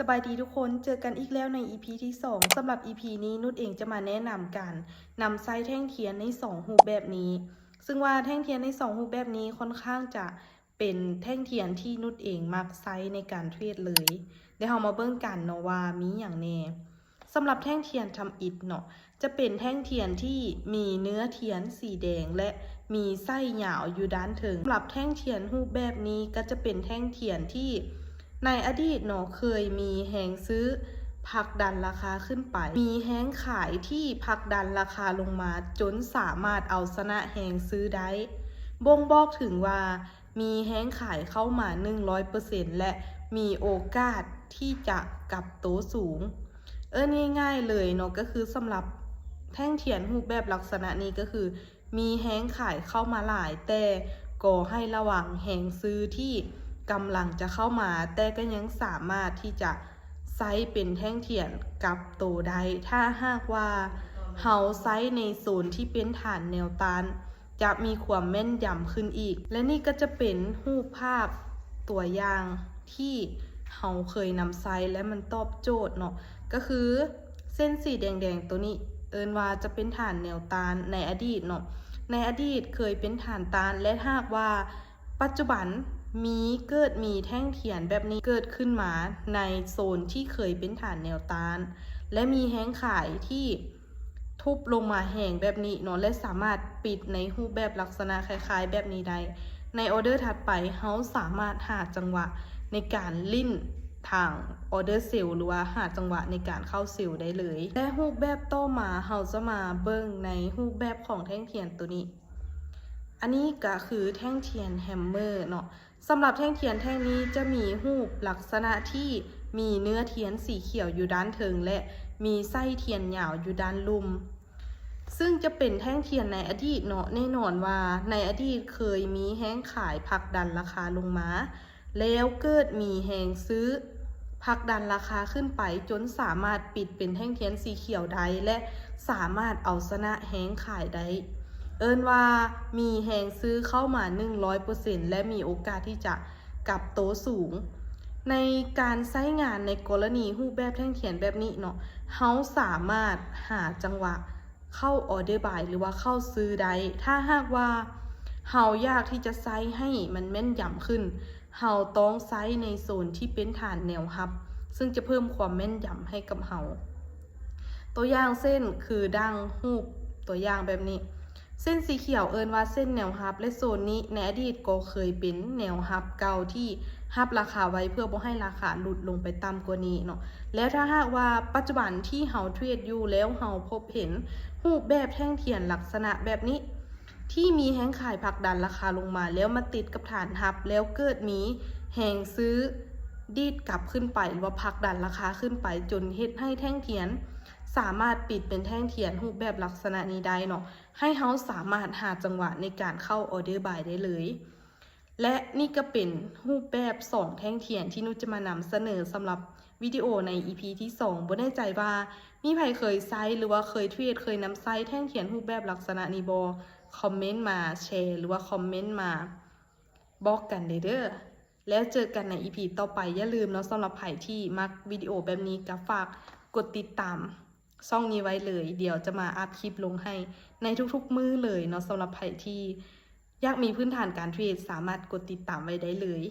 สบายดีทุกคนเจอกันอีกแล้วใน EP ที่2สำหรับ EP นี้นุชเองจะมาแนะนำการนำไซส์แท่งเทียนใน2รูปแบบนี้ซึ่งว่าแท่งเทียนใน2รูปแบบนี้ค่อนข้างจะเป็นแท่งเทียนที่นุชเองมักไซส์ในการเทรดเลยเดี๋ยวเรามาเบิ่งกันเนาะว่ามีอย่างแน่สำหรับแท่งเทียนทำอิฐเนาะจะเป็นแท่งเทียนที่มีเนื้อเทียนสีแดงและมีไส้ยาวอยู่ด้านถึงสำหรับแท่งเทียนรูปแบบนี้ก็จะเป็นแท่งเทียนที่ในอดีตเนาะเคยมีแหงซื้อผลักดันราคาขึ้นไปมีแหงขายที่ผลักดันราคาลงมาจนสามารถเอาชนะแหงซื้อได้บ่งบอกถึงว่ามีแหงขายเข้ามา 100% และมีโอกาสที่จะกลับโตสูงง่ายๆเลยเนาะก็คือสำหรับแท่งเทียนรูปแบบลักษณะนี้ก็คือมีแหงขายเข้ามาหลายแต่ก็ให้ระวังแหงซื้อที่กำลังจะเข้ามาแต่ก็ยังสามารถที่จะไซส์เป็นแท่งเทียนกับโตได้ถ้าหากว่าเฮาไซส์ในโซนที่เป็นฐานแนวต้านจะมีความแม่นยำขึ้นอีกและนี่ก็จะเป็นรูปภาพตัวอย่างที่เฮาเคยนำไซส์และมันตอบโจทย์เนาะก็คือเส้นสีแดงๆตัวนี้ว่าจะเป็นฐานแนวต้านในอดีตเนาะในอดีตเคยเป็นฐานต้านและหากว่าปัจจุบันมีแท่งเทียนแบบนี้เกิดขึ้นมาในโซนที่เคยเป็นฐานแนวต้านและมีแห้งขายที่ทุบลงมาแห้งแบบนี้เนาะและสามารถปิดในรูปแบบลักษณะคล้ายๆแบบนี้ได้ในออเดอร์ถัดไปเขาสามารถหาจังหวะในการลิ้นทางออเดอร์เซลหรือว่าหาจังหวะในการเข้าเซลได้เลยและรูปแบบต่อมาเราจะมาเบิ่งในรูปแบบของแท่งเทียนตัวนี้อันนี้ก็คือแท่งเทียนแฮมเมอร์เนาะสำหรับแท่งเทียนแท่งนี้จะมีรูปลักษณะที่มีเนื้อเทียนสีเขียวอยู่ด้านเทิงและมีไส้เทียนยาวอยู่ด้านลุ่มซึ่งจะเป็นแท่งเทียนในอดีตเนาะแน่นอนว่าในอดีตเคยมีแห้งขายผลักดันราคาลงมาแล้วเกิดมีแหงซื้อผลักดันราคาขึ้นไปจนสามารถปิดเป็นแท่งเทียนสีเขียวได้และสามารถเอาชนะแหงขายได้ว่ามีแหงซื้อเข้ามา 100% และมีโอกาสที่จะกลับโตสูงในการใช้งานในกรณีรูปแบบแท่งเทียนแบบนี้เนาะเฮาสามารถหาจังหวะเข้าออเดอร์บายหรือว่าเข้าซื้อได้ถ้าหากว่าเฮาอยากที่จะไซส์ให้มันแม่นยำขึ้นเฮาต้องไซส์ในโซนที่เป็นฐานแนวรับซึ่งจะเพิ่มความแม่นยำให้กับเฮาตัวอย่างเส้นคือดังรูปตัวอย่างแบบนี้เส้นสีเขียวว่าเส้นแนวรับและโซนนี้ในอดีตก็เคยเป็นแนวรับเก่าที่ฮับราคาไว้เพื่อบ่ให้ราคาหลุดลงไปต่ำกว่านี้เนาะแล้วถ้าหากว่าปัจจุบันที่เฮาเทรดอยู่แล้วเฮาพบเห็นรูปแบบแท่งเทียนลักษณะแบบนี้ที่มีแห้งขายผลักดันราคาลงมาแล้วมาติดกับฐานฮับแล้วเกิดมีแหงซื้อดีดกลับขึ้นไปหรือว่าผลักดันราคาขึ้นไปจนเฮ็ดให้แท่งเทียนสามารถปิดเป็นแท่งเทียนรูปแบบลักษณะนี้ได้เนาะให้เฮาสามารถหาจังหวะในการเข้าออเดอร์บายได้เลยและนี่ก็เป็นรูปแบบ2แท่งเทียนที่นุชจะมานำเสนอสำหรับวิดีโอใน EP ที่2บ่แน่ใจว่ามีใครเคยไซส์หรือว่าเคยเทรดเคยนำไซส์แท่งเทียนรูปแบบลักษณะนี้บ่คอมเมนต์มาแชร์หรือว่าคอมเมนต์มาบอกกันเด้อแล้วเจอกันใน EP ต่อไปอย่าลืมเนาะสำหรับใครที่มักวิดีโอแบบนี้ก็ฝากกดติดตามช่องนี้ไว้เลยเดี๋ยวจะมาอัพคลิปลงให้ในทุกๆมื้อเลยเนาะสำหรับใครที่อยากมีพื้นฐานการเทรดสามารถกดติดตามไว้ได้เลย